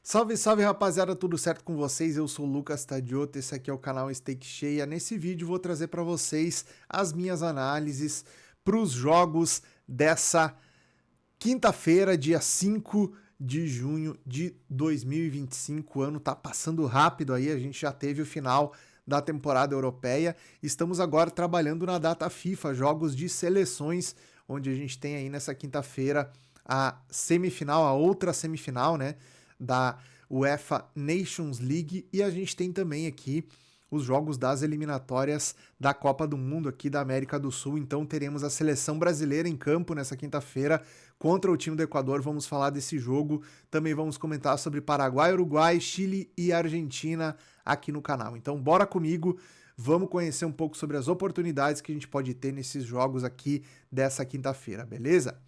Salve, salve rapaziada, tudo certo com vocês? Eu sou o Lucas Tadioto, esse aqui é o canal Stake Cheia. Nesse vídeo vou trazer para vocês as minhas análises para os jogos dessa quinta-feira, dia 5 de junho de 2025. O ano tá passando rápido aí, a gente já teve o final da temporada europeia. Estamos agora trabalhando na data FIFA, jogos de seleções, onde a gente tem aí nessa quinta-feira a semifinal, a outra semifinal, né, da UEFA Nations League, e a gente tem também aqui os jogos das eliminatórias da Copa do Mundo aqui da América do Sul. Então teremos a seleção brasileira em campo nessa quinta-feira contra o time do Equador. Vamos falar desse jogo, também vamos comentar sobre Paraguai, Uruguai, Chile e Argentina aqui no canal. Então bora comigo, vamos conhecer um pouco sobre as oportunidades que a gente pode ter nesses jogos aqui dessa quinta-feira, beleza?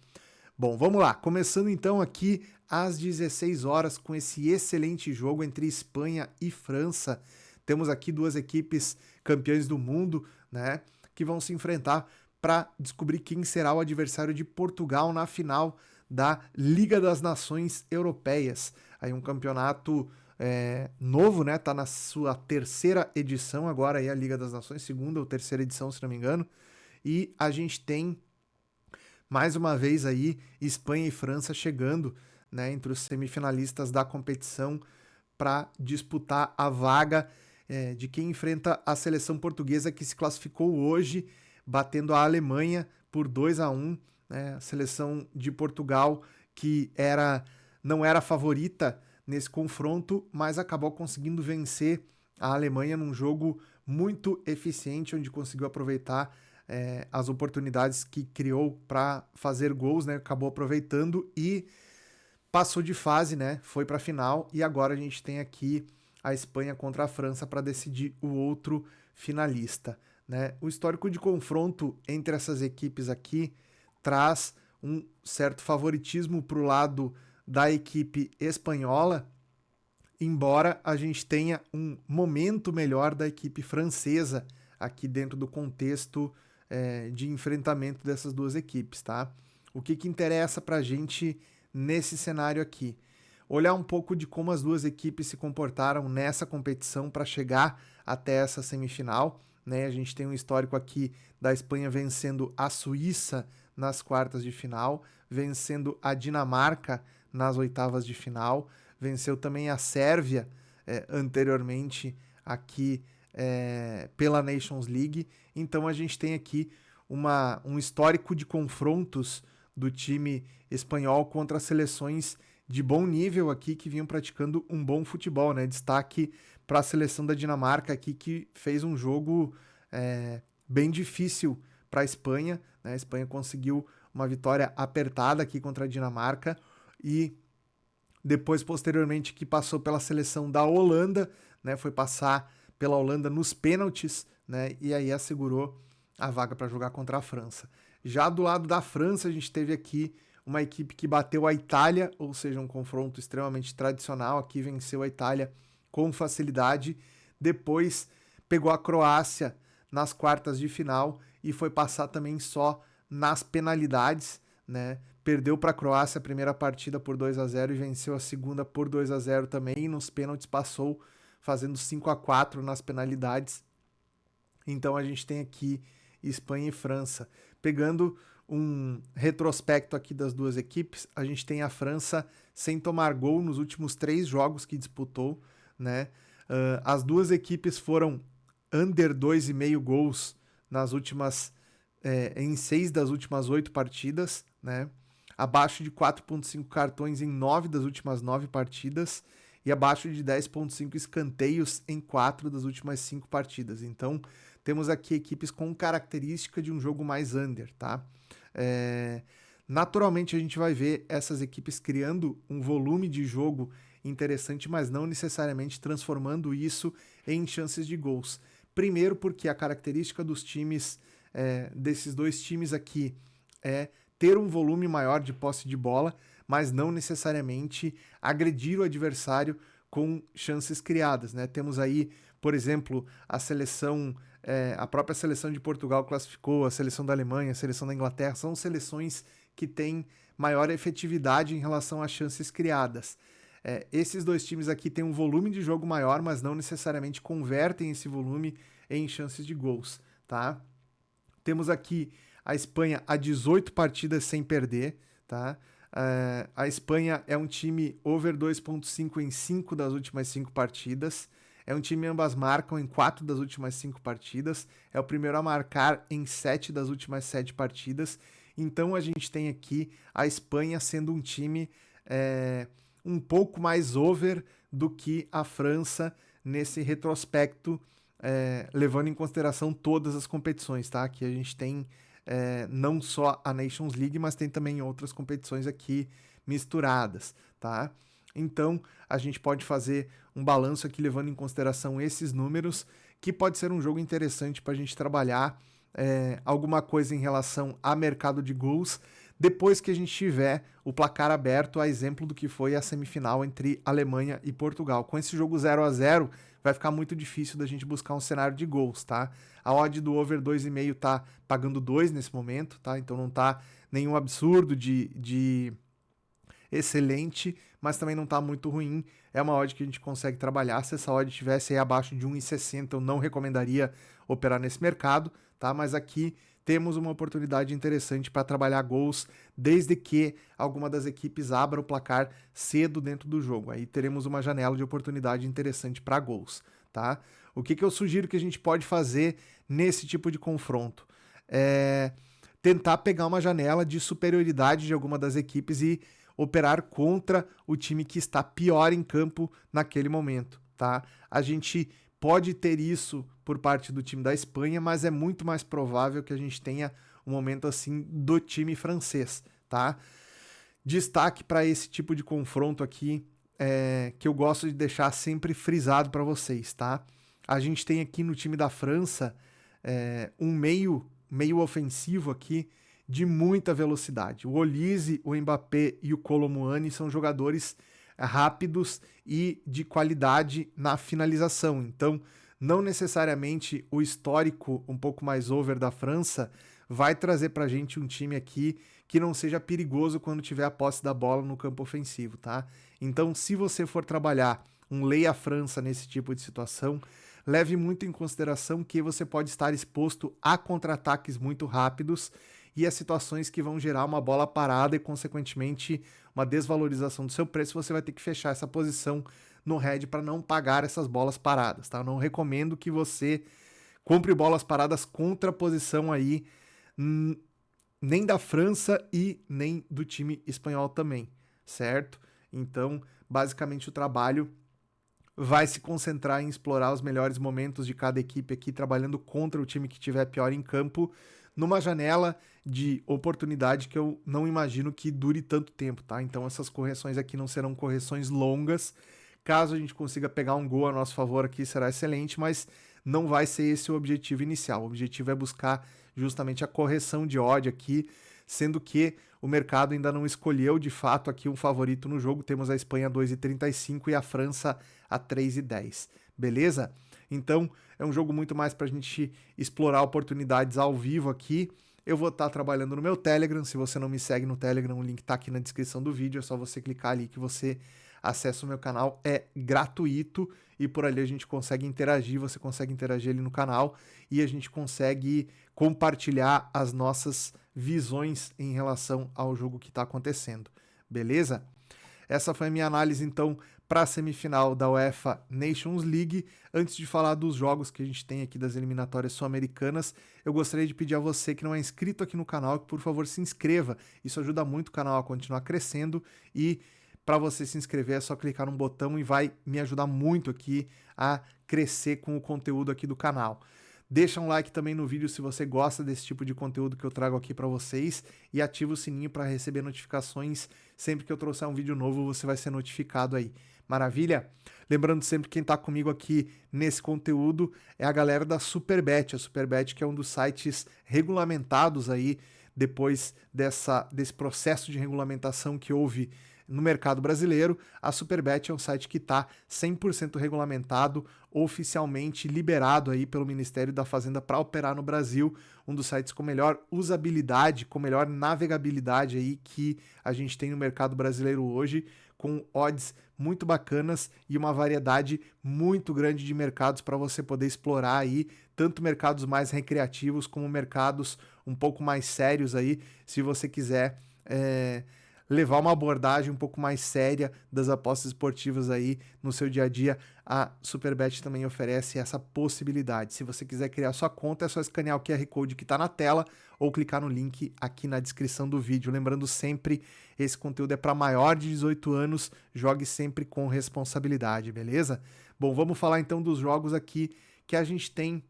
Bom, vamos lá. Começando então aqui às 16 horas com esse excelente jogo entre Espanha e França. Temos aqui duas equipes campeãs do mundo, né, que vão se enfrentar para descobrir quem será o adversário de Portugal na final da Liga das Nações Europeias. Aí um campeonato novo, né, tá na sua terceira edição agora aí a Liga das Nações, segunda ou terceira edição, se não me engano. E a gente tem mais uma vez aí Espanha e França chegando, né, entre os semifinalistas da competição para disputar a vaga de quem enfrenta a seleção portuguesa que se classificou hoje, batendo a Alemanha por 2-1, né, a seleção de Portugal que não era favorita nesse confronto, mas acabou conseguindo vencer a Alemanha num jogo muito eficiente, onde conseguiu aproveitar as oportunidades que criou para fazer gols, né? Acabou aproveitando e passou de fase, né? Foi para a final e agora a gente tem aqui a Espanha contra a França para decidir o outro finalista, né? O histórico de confronto entre essas equipes aqui traz um certo favoritismo para o lado da equipe espanhola, embora a gente tenha um momento melhor da equipe francesa aqui dentro do contexto de enfrentamento dessas duas equipes, tá? O que interessa pra gente nesse cenário aqui? Olhar um pouco de como as duas equipes se comportaram nessa competição para chegar até essa semifinal, né? A gente tem um histórico aqui da Espanha vencendo a Suíça nas quartas de final, vencendo a Dinamarca nas oitavas de final, venceu também a Sérvia anteriormente aqui pela Nations League. Então a gente tem aqui um histórico de confrontos do time espanhol contra seleções de bom nível aqui que vinham praticando um bom futebol, né? Destaque para a seleção da Dinamarca aqui que fez um jogo bem difícil para a Espanha, né? A Espanha conseguiu uma vitória apertada aqui contra a Dinamarca e depois, posteriormente, que passou pela seleção da Holanda, né? Foi passar pela Holanda nos pênaltis, né? E aí assegurou a vaga para jogar contra a França. Já do lado da França, a gente teve aqui uma equipe que bateu a Itália, ou seja, um confronto extremamente tradicional. Aqui venceu a Itália com facilidade. Depois pegou a Croácia nas quartas de final e foi passar também só nas penalidades, né? Perdeu para a Croácia a primeira partida por 2-0 e venceu a segunda por 2-0 também. E nos pênaltis passou fazendo 5-4 nas penalidades. Então a gente tem aqui Espanha e França. Pegando um retrospecto aqui das duas equipes, a gente tem a França sem tomar gol nos últimos 3 jogos que disputou, né? As duas equipes foram under 2,5 gols nas últimas em 6 das últimas 8 partidas, né? Abaixo de 4,5 cartões em 9 das últimas 9 partidas e abaixo de 10,5 escanteios em 4 das últimas 5 partidas. Então, temos aqui equipes com característica de um jogo mais under, tá? Naturalmente, a gente vai ver essas equipes criando um volume de jogo interessante, mas não necessariamente transformando isso em chances de gols. Primeiro porque a característica dos times, desses dois times aqui, é ter um volume maior de posse de bola, mas não necessariamente agredir o adversário com chances criadas, né? Temos aí, por exemplo, a própria seleção de Portugal classificou, a seleção da Alemanha, a seleção da Inglaterra, são seleções que têm maior efetividade em relação às chances criadas. Esses dois times aqui têm um volume de jogo maior, mas não necessariamente convertem esse volume em chances de gols, tá? Temos aqui a Espanha a 18 partidas sem perder, tá? A Espanha é um time over 2.5 em 5 das últimas 5 partidas. É um time ambas marcam em 4 das últimas 5 partidas. É o primeiro a marcar em 7 das últimas 7 partidas. Então a gente tem aqui a Espanha sendo um time um pouco mais over do que a França nesse retrospecto, levando em consideração todas as competições, tá? Aqui a gente tem não só a Nations League, mas tem também outras competições aqui misturadas, tá? Então, a gente pode fazer um balanço aqui levando em consideração esses números, que pode ser um jogo interessante para a gente trabalhar alguma coisa em relação a mercado de gols, depois que a gente tiver o placar aberto, a exemplo do que foi a semifinal entre Alemanha e Portugal. Com esse jogo 0-0, vai ficar muito difícil da gente buscar um cenário de gols, tá? A odd do over 2,5 tá pagando 2 nesse momento, tá? Então não tá nenhum absurdo de excelente, mas também não tá muito ruim. É uma odd que a gente consegue trabalhar. Se essa odd estivesse aí abaixo de 1,60, eu não recomendaria operar nesse mercado, tá? Mas aqui temos uma oportunidade interessante para trabalhar gols, desde que alguma das equipes abra o placar cedo dentro do jogo. Aí teremos uma janela de oportunidade interessante para gols, tá? O que eu sugiro que a gente pode fazer nesse tipo de confronto? Tentar pegar uma janela de superioridade de alguma das equipes e operar contra o time que está pior em campo naquele momento, tá? A gente pode ter isso por parte do time da Espanha, mas é muito mais provável que a gente tenha um momento assim do time francês, tá? Destaque para esse tipo de confronto aqui, que eu gosto de deixar sempre frisado para vocês, tá? A gente tem aqui no time da França um meio ofensivo aqui de muita velocidade. O Olise, o Mbappé e o Kolo Muani são jogadores rápidos e de qualidade na finalização. Então, não necessariamente o histórico um pouco mais over da França vai trazer pra gente um time aqui que não seja perigoso quando tiver a posse da bola no campo ofensivo, tá? Então, se você for trabalhar um leia França nesse tipo de situação, leve muito em consideração que você pode estar exposto a contra-ataques muito rápidos e a situações que vão gerar uma bola parada e, consequentemente, uma desvalorização do seu preço. Você vai ter que fechar essa posição no head para não pagar essas bolas paradas, tá? Eu não recomendo que você compre bolas paradas contra a posição aí, nem da França e nem do time espanhol também, certo? Então, basicamente, o trabalho vai se concentrar em explorar os melhores momentos de cada equipe aqui, trabalhando contra o time que estiver pior em campo, numa janela de oportunidade que eu não imagino que dure tanto tempo, tá? Então essas correções aqui não serão correções longas. Caso a gente consiga pegar um gol a nosso favor aqui, será excelente, mas não vai ser esse o objetivo inicial. O objetivo é buscar justamente a correção de odd aqui, sendo que o mercado ainda não escolheu de fato aqui um favorito no jogo. Temos a Espanha a 2,35 e a França a 3,10. Beleza? Então, é um jogo muito mais para a gente explorar oportunidades ao vivo aqui. Eu vou estar trabalhando no meu Telegram. Se você não me segue no Telegram, o link está aqui na descrição do vídeo. É só você clicar ali que você acessa o meu canal. É gratuito e por ali a gente consegue interagir. Você consegue interagir ali no canal e a gente consegue compartilhar as nossas visões em relação ao jogo que está acontecendo. Beleza? Essa foi a minha análise, então, para a semifinal da UEFA Nations League. Antes de falar dos jogos que a gente tem aqui das eliminatórias sul-americanas, eu gostaria de pedir a você que não é inscrito aqui no canal que, por favor, se inscreva. Isso ajuda muito o canal a continuar crescendo e para você se inscrever é só clicar num botão e vai me ajudar muito aqui a crescer com o conteúdo aqui do canal. Deixa um like também no vídeo se você gosta desse tipo de conteúdo que eu trago aqui para vocês e ativa o sininho para receber notificações. Sempre que eu trouxer um vídeo novo, você vai ser notificado aí. Maravilha? Lembrando sempre que quem está comigo aqui nesse conteúdo é a galera da Superbet. A Superbet que é um dos sites regulamentados aí depois desse processo de regulamentação que houve no mercado brasileiro. A Superbet é um site que está 100% regulamentado, oficialmente liberado aí pelo Ministério da Fazenda para operar no Brasil, um dos sites com melhor usabilidade, com melhor navegabilidade aí que a gente tem no mercado brasileiro hoje, com odds muito bacanas e uma variedade muito grande de mercados para você poder explorar aí, tanto mercados mais recreativos como mercados um pouco mais sérios aí, se você quiser levar uma abordagem um pouco mais séria das apostas esportivas aí no seu dia a dia. A Superbet também oferece essa possibilidade. Se você quiser criar sua conta, é só escanear o QR Code que está na tela ou clicar no link aqui na descrição do vídeo. Lembrando sempre, esse conteúdo é para maior de 18 anos, jogue sempre com responsabilidade, beleza? Bom, vamos falar então dos jogos aqui que a gente tem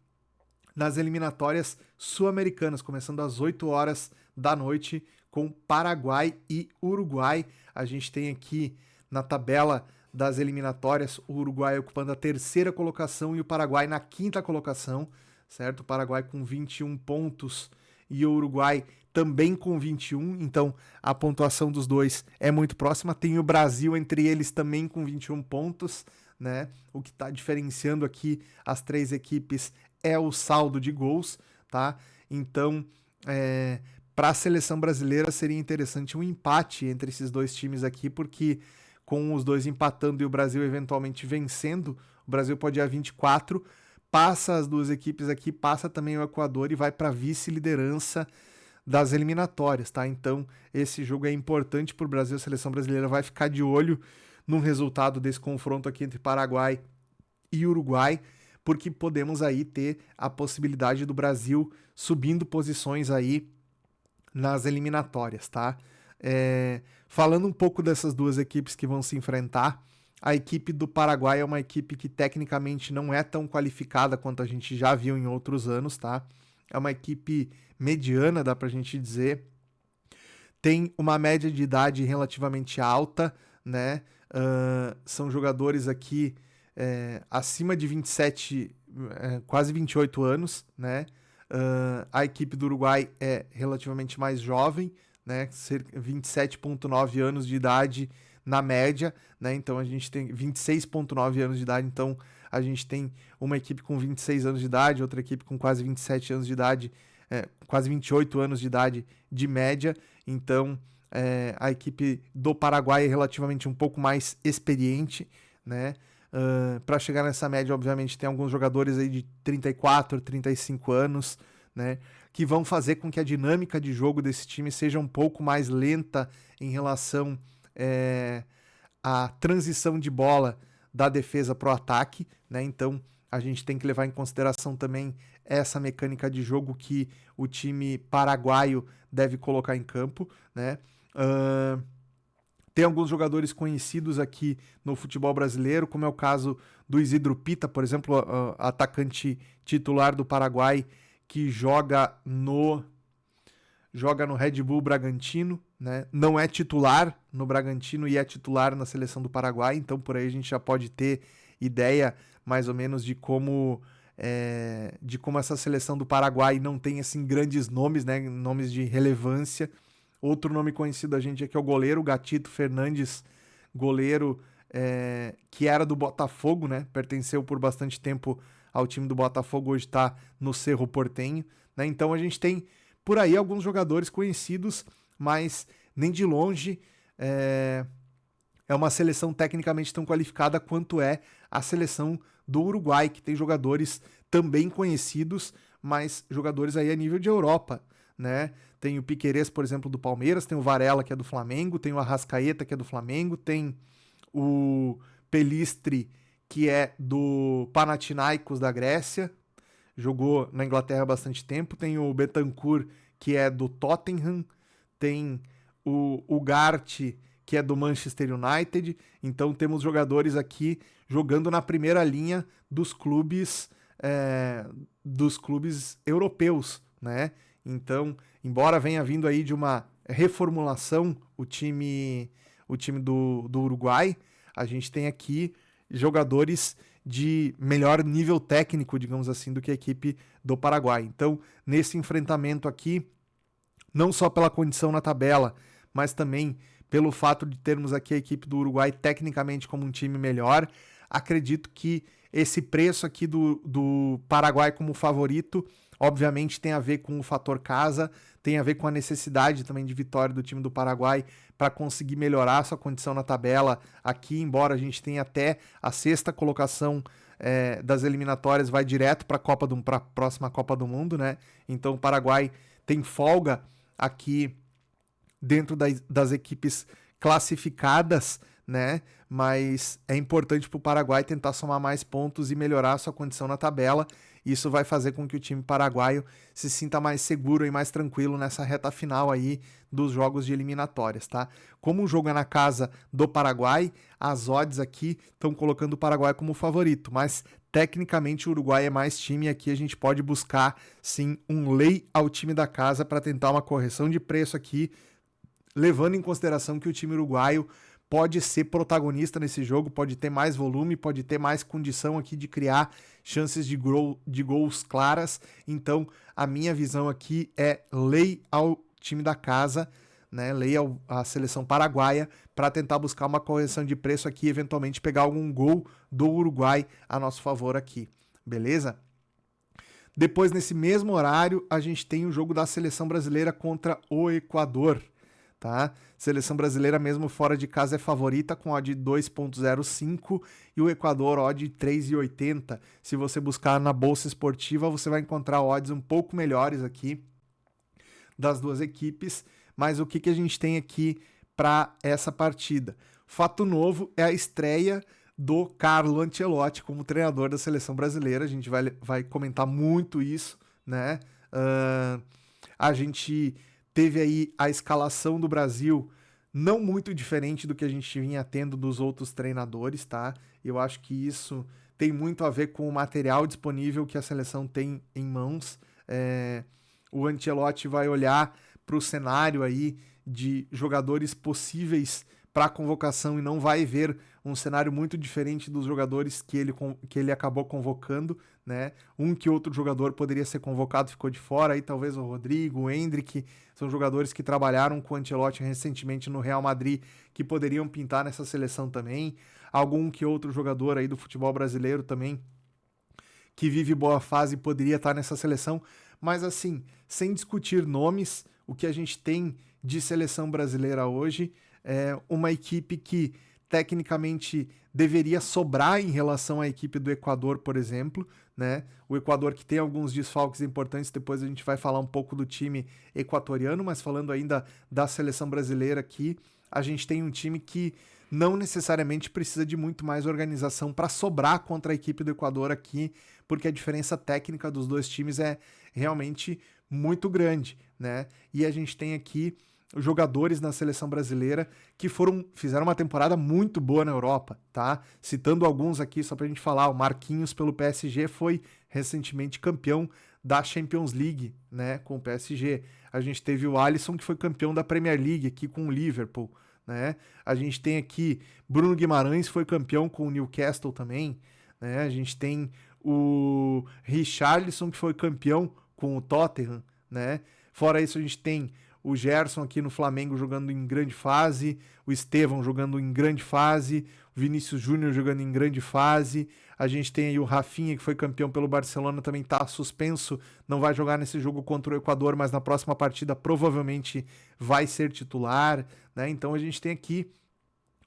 nas eliminatórias sul-americanas, começando às 8 horas da noite, com Paraguai e Uruguai. A gente tem aqui na tabela das eliminatórias o Uruguai ocupando a 3ª colocação e o Paraguai na 5ª colocação, certo? O Paraguai com 21 pontos e o Uruguai também com 21, então a pontuação dos dois é muito próxima. Tem o Brasil entre eles também com 21 pontos, né? O que está diferenciando aqui as 3 equipes é o saldo de gols, tá? Então, para a seleção brasileira seria interessante um empate entre esses dois times aqui, porque com os dois empatando e o Brasil eventualmente vencendo, o Brasil pode ir a 24, passa as duas equipes aqui, passa também o Equador e vai para a vice-liderança das eliminatórias, tá? Então esse jogo é importante para o Brasil, a seleção brasileira vai ficar de olho no resultado desse confronto aqui entre Paraguai e Uruguai, porque podemos aí ter a possibilidade do Brasil subindo posições aí nas eliminatórias, tá? Falando um pouco dessas duas equipes que vão se enfrentar, a equipe do Paraguai é uma equipe que tecnicamente não é tão qualificada quanto a gente já viu em outros anos, tá? É uma equipe mediana, dá pra gente dizer. Tem uma média de idade relativamente alta, né? São jogadores aqui acima de 27, quase 28 anos, né? A equipe do Uruguai é relativamente mais jovem, né? 27,9 anos de idade na média, né? Então a gente tem 26,9 anos de idade, então a gente tem uma equipe com 26 anos de idade, outra equipe com quase 27 anos de idade, quase 28 anos de idade de média. Então a equipe do Paraguai é relativamente um pouco mais experiente, né? Para chegar nessa média, obviamente, tem alguns jogadores aí de 34, 35 anos, né, que vão fazer com que a dinâmica de jogo desse time seja um pouco mais lenta em relação à transição de bola da defesa para o ataque, né? Então a gente tem que levar em consideração também essa mecânica de jogo que o time paraguaio deve colocar em campo, né? Tem alguns jogadores conhecidos aqui no futebol brasileiro, como é o caso do Isidro Pita, por exemplo, atacante titular do Paraguai, que joga no Red Bull Bragantino, né? Não é titular no Bragantino e é titular na seleção do Paraguai, então por aí a gente já pode ter ideia mais ou menos de como essa seleção do Paraguai não tem assim grandes nomes, né? Nomes de relevância. Outro nome conhecido da gente aqui é o goleiro Gatito Fernandes, goleiro que era do Botafogo, né? Pertenceu por bastante tempo ao time do Botafogo, hoje está no Cerro Porteño, né? Então a gente tem por aí alguns jogadores conhecidos, mas nem de longe é uma seleção tecnicamente tão qualificada quanto é a seleção do Uruguai, que tem jogadores também conhecidos, mas jogadores aí a nível de Europa, né? Tem o Piquerez, por exemplo, do Palmeiras, tem o Varela, que é do Flamengo, tem o Arrascaeta, que é do Flamengo, tem o Pelistri, que é do Panathinaikos da Grécia, jogou na Inglaterra há bastante tempo, tem o Bentancur, que é do Tottenham, tem o Ugarte, que é do Manchester United. Então temos jogadores aqui jogando na primeira linha dos clubes europeus, né? Então, embora venha vindo aí de uma reformulação o time do Uruguai, a gente tem aqui jogadores de melhor nível técnico, digamos assim, do que a equipe do Paraguai. Então, nesse enfrentamento aqui, não só pela condição na tabela, mas também pelo fato de termos aqui a equipe do Uruguai tecnicamente como um time melhor, acredito que esse preço aqui do Paraguai como favorito Obviamente tem a ver com o fator casa, tem a ver com a necessidade também de vitória do time do Paraguai para conseguir melhorar sua condição na tabela aqui, embora a gente tenha até a sexta colocação das eliminatórias, vai direto para a próxima Copa do Mundo, né? Então o Paraguai tem folga aqui dentro das equipes classificadas, né? Mas é importante para o Paraguai tentar somar mais pontos e melhorar a sua condição na tabela. Isso vai fazer com que o time paraguaio se sinta mais seguro e mais tranquilo nessa reta final aí dos jogos de eliminatórias, tá? Como o jogo é na casa do Paraguai, as odds aqui estão colocando o Paraguai como favorito, mas tecnicamente o Uruguai é mais time e aqui a gente pode buscar sim um lei ao time da casa para tentar uma correção de preço aqui, levando em consideração que o time uruguaio pode ser protagonista nesse jogo, pode ter mais volume, pode ter mais condição aqui de criar chances de gols claras. Então, a minha visão aqui é lei ao time da casa, né? Lei à seleção paraguaia para tentar buscar uma correção de preço aqui e eventualmente pegar algum gol do Uruguai a nosso favor aqui, beleza? Depois, nesse mesmo horário, a gente tem o jogo da seleção brasileira contra o Equador. Tá? Seleção brasileira mesmo fora de casa é favorita com odd 2.05 e o Equador odd 3.80. Se você buscar na bolsa esportiva, você vai encontrar odds um pouco melhores aqui das duas equipes, mas o que a gente tem aqui para essa partida? Fato novo é a estreia do Carlo Ancelotti como treinador da seleção brasileira. A gente vai comentar muito isso, né? A gente teve aí a escalação do Brasil não muito diferente do que a gente vinha tendo dos outros treinadores, tá? Eu acho que isso tem muito a ver com o material disponível que a seleção tem em mãos. O Ancelotti vai olhar para o cenário aí de jogadores possíveis para a convocação e não vai ver um cenário muito diferente dos jogadores que ele acabou convocando, né? Um que outro jogador poderia ser convocado, ficou de fora, aí talvez o Rodrigo, o Endrick, são jogadores que trabalharam com o Ancelotti recentemente no Real Madrid, que poderiam pintar nessa seleção também. Algum que outro jogador aí do futebol brasileiro também, que vive boa fase, poderia estar nessa seleção. Mas assim, sem discutir nomes, o que a gente tem de seleção brasileira hoje é uma equipe que tecnicamente deveria sobrar em relação à equipe do Equador, por exemplo, né? O Equador que tem alguns desfalques importantes, depois a gente vai falar um pouco do time equatoriano, mas falando ainda da seleção brasileira aqui, a gente tem um time que não necessariamente precisa de muito mais organização para sobrar contra a equipe do Equador aqui, porque a diferença técnica dos dois times é realmente muito grande, né? E a gente tem aqui jogadores na seleção brasileira que fizeram uma temporada muito boa na Europa, tá? Citando alguns aqui só pra gente falar, o Marquinhos pelo PSG foi recentemente campeão da Champions League, né, com o PSG. A gente teve o Alisson que foi campeão da Premier League aqui com o Liverpool, né? A gente tem aqui Bruno Guimarães foi campeão com o Newcastle também, né? A gente tem o Richarlison que foi campeão com o Tottenham, né? Fora isso a gente tem o Gerson aqui no Flamengo jogando em grande fase, o Estevão jogando em grande fase, o Vinícius Júnior jogando em grande fase, a gente tem aí o Rafinha que foi campeão pelo Barcelona, também está suspenso, não vai jogar nesse jogo contra o Equador, mas na próxima partida provavelmente vai ser titular, né? Então a gente tem aqui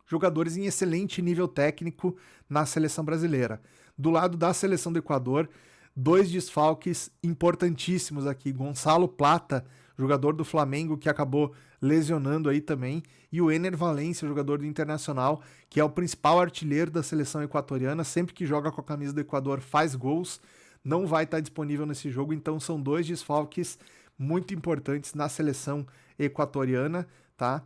jogadores em excelente nível técnico na seleção brasileira. Do lado da seleção do Equador, dois desfalques importantíssimos aqui, Gonçalo Plata, jogador do Flamengo que acabou lesionando aí também, e o Ener Valencia, jogador do Internacional, que é o principal artilheiro da seleção equatoriana, sempre que joga com a camisa do Equador faz gols, não vai estar disponível nesse jogo, então são dois desfalques muito importantes na seleção equatoriana, tá?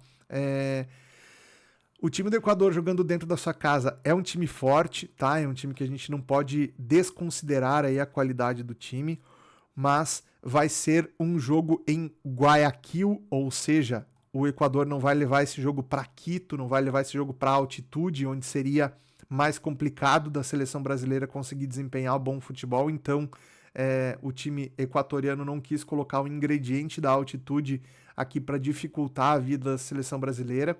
O time do Equador jogando dentro da sua casa é um time forte, tá? É um time que a gente não pode desconsiderar aí a qualidade do time, mas vai ser um jogo em Guayaquil, ou seja, o Equador não vai levar esse jogo para Quito, não vai levar esse jogo para altitude, onde seria mais complicado da seleção brasileira conseguir desempenhar o bom futebol. Então, o time equatoriano não quis colocar o ingrediente da altitude aqui para dificultar a vida da seleção brasileira.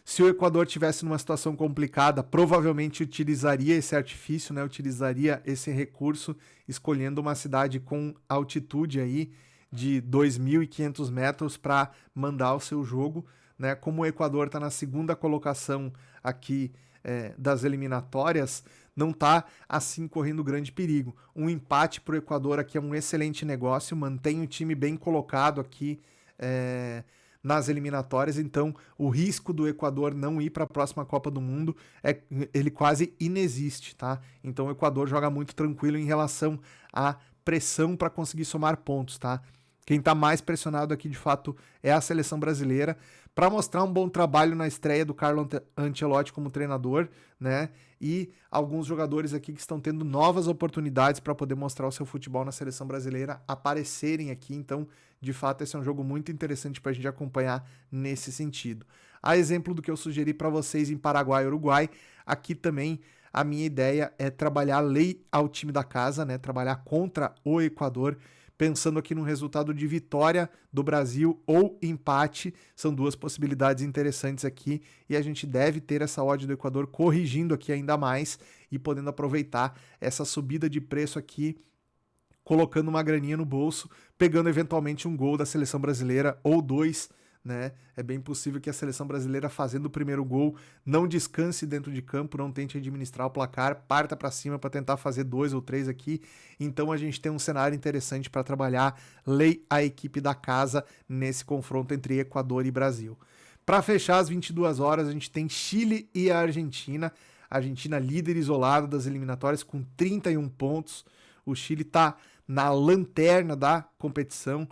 Se o Equador tivesse numa situação complicada, provavelmente utilizaria esse artifício, né? Utilizaria esse recurso, escolhendo uma cidade com altitude aí de 2.500 metros para mandar o seu jogo, né? Como o Equador está na segunda colocação aqui das eliminatórias, não está assim correndo grande perigo. Um empate para o Equador aqui é um excelente negócio, mantém o time bem colocado aqui nas eliminatórias, então o risco do Equador não ir para a próxima Copa do Mundo ele quase inexiste, tá? Então o Equador joga muito tranquilo em relação à pressão para conseguir somar pontos, tá? Quem está mais pressionado aqui, de fato, é a seleção brasileira, para mostrar um bom trabalho na estreia do Carlo Ancelotti como treinador, né? E alguns jogadores aqui que estão tendo novas oportunidades para poder mostrar o seu futebol na seleção brasileira aparecerem aqui. Então, de fato, esse é um jogo muito interessante para a gente acompanhar nesse sentido. A exemplo do que eu sugeri para vocês em Paraguai e Uruguai, aqui também a minha ideia é trabalhar lei ao time da casa, né? Trabalhar contra o Equador, pensando aqui no resultado de vitória do Brasil ou empate. São duas possibilidades interessantes aqui e a gente deve ter essa odd do Equador corrigindo aqui ainda mais e podendo aproveitar essa subida de preço aqui, colocando uma graninha no bolso, pegando eventualmente um gol da seleção brasileira ou dois, né? É bem possível que a seleção brasileira, fazendo o primeiro gol, não descanse dentro de campo, não tente administrar o placar, parta para cima para tentar fazer 2 ou 3 aqui. Então a gente tem um cenário interessante para trabalhar lei a equipe da casa nesse confronto entre Equador e Brasil. Para fechar às 22 horas, a gente tem Chile e a Argentina. A Argentina líder isolada das eliminatórias com 31 pontos. O Chile está na lanterna da competição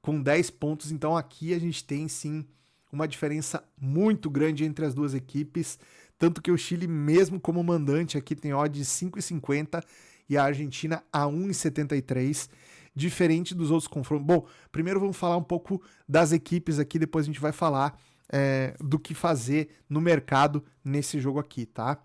com 10 pontos, então aqui a gente tem sim uma diferença muito grande entre as duas equipes, tanto que o Chile, mesmo como mandante, aqui tem odd de 5,50 e a Argentina a 1,73, diferente dos outros confrontos. Bom, primeiro vamos falar um pouco das equipes aqui, depois a gente vai falar do que fazer no mercado nesse jogo aqui, tá?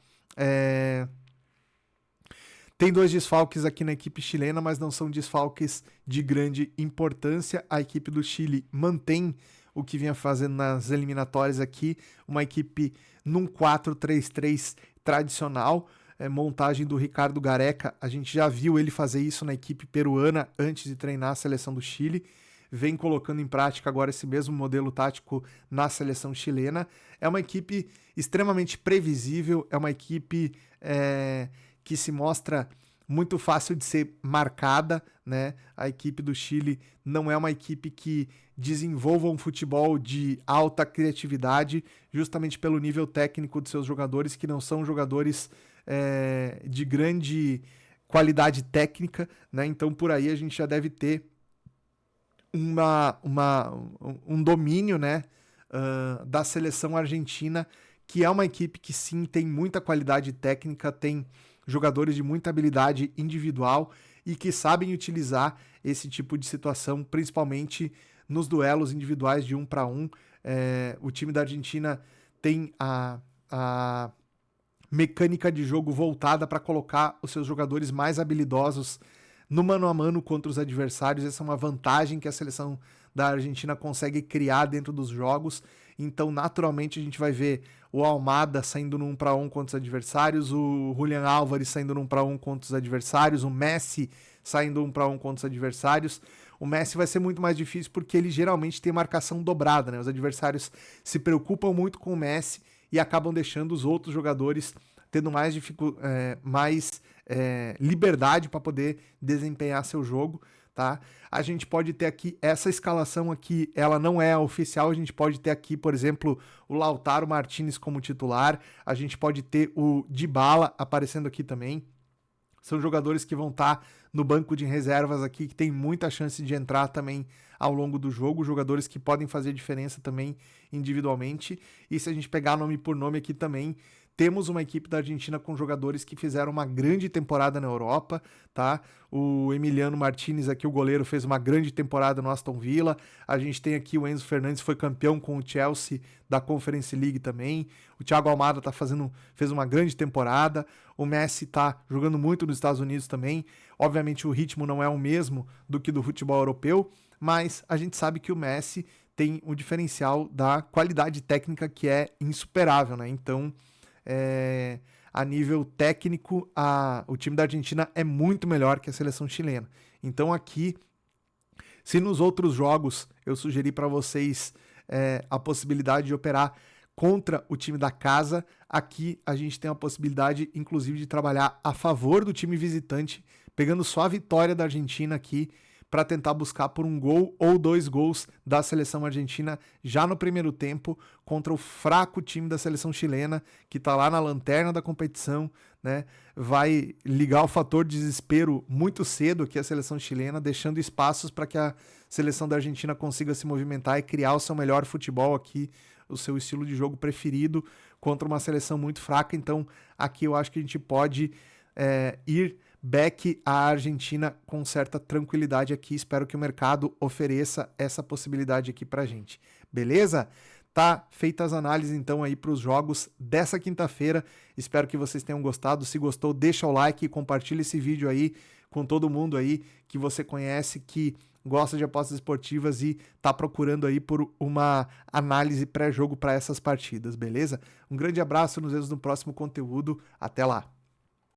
Tem 2 desfalques aqui na equipe chilena, mas não são desfalques de grande importância. A equipe do Chile mantém o que vinha fazendo nas eliminatórias aqui, uma equipe num 4-3-3 tradicional, montagem do Ricardo Gareca. A gente já viu ele fazer isso na equipe peruana antes de treinar a seleção do Chile. Vem colocando em prática agora esse mesmo modelo tático na seleção chilena. É uma equipe extremamente previsível, é uma equipe que se mostra muito fácil de ser marcada, né? A equipe do Chile não é uma equipe que desenvolva um futebol de alta criatividade, justamente pelo nível técnico de seus jogadores, que não são jogadores de grande qualidade técnica, né? Então por aí a gente já deve ter um domínio, né, da seleção argentina, que é uma equipe que sim tem muita qualidade técnica, tem jogadores de muita habilidade individual e que sabem utilizar esse tipo de situação, principalmente nos duelos individuais de 1 para 1. O time da Argentina tem a mecânica de jogo voltada para colocar os seus jogadores mais habilidosos no mano a mano contra os adversários. Essa é uma vantagem que a seleção da Argentina consegue criar dentro dos jogos. Então, naturalmente, a gente vai ver o Almada saindo no 1 para 1 contra os adversários, o Julián Álvares saindo no 1 para 1 contra os adversários, o Messi saindo 1 para 1 contra os adversários. O Messi vai ser muito mais difícil porque ele geralmente tem marcação dobrada, né? Os adversários se preocupam muito com o Messi e acabam deixando os outros jogadores tendo mais liberdade para poder desempenhar seu jogo, tá? A gente pode ter aqui essa escalação aqui, ela não é oficial. A gente pode ter aqui, por exemplo, o Lautaro Martínez como titular, a gente pode ter o Dybala aparecendo aqui também. São jogadores que vão estar no banco de reservas aqui, que tem muita chance de entrar também ao longo do jogo, jogadores que podem fazer diferença também individualmente. E se a gente pegar nome por nome aqui também, temos uma equipe da Argentina com jogadores que fizeram uma grande temporada na Europa, tá? O Emiliano Martínez aqui, o goleiro, fez uma grande temporada no Aston Villa. A gente tem aqui o Enzo Fernandes, foi campeão com o Chelsea da Conference League também. O Thiago Almada fez uma grande temporada. O Messi tá jogando muito nos Estados Unidos também. Obviamente o ritmo não é o mesmo do que do futebol europeu, mas a gente sabe que o Messi tem o diferencial da qualidade técnica que é insuperável, né? Então, a nível técnico, o time da Argentina é muito melhor que a seleção chilena. Então aqui, se nos outros jogos eu sugeri para vocês a possibilidade de operar contra o time da casa, aqui a gente tem a possibilidade, inclusive, de trabalhar a favor do time visitante, pegando só a vitória da Argentina aqui, para tentar buscar por um gol ou 2 gols da seleção argentina já no primeiro tempo contra o fraco time da seleção chilena, que está lá na lanterna da competição, né? Vai ligar o fator desespero muito cedo aqui a seleção chilena, deixando espaços para que a seleção da Argentina consiga se movimentar e criar o seu melhor futebol aqui, o seu estilo de jogo preferido contra uma seleção muito fraca. Então aqui eu acho que a gente pode ir back a Argentina com certa tranquilidade aqui. Espero que o mercado ofereça essa possibilidade aqui pra gente. Beleza? Tá feitas as análises então aí para os jogos dessa quinta-feira. Espero que vocês tenham gostado. Se gostou, deixa o like e compartilha esse vídeo aí com todo mundo aí que você conhece, que gosta de apostas esportivas e tá procurando aí por uma análise pré-jogo para essas partidas, beleza? Um grande abraço, nos vemos no próximo conteúdo. Até lá!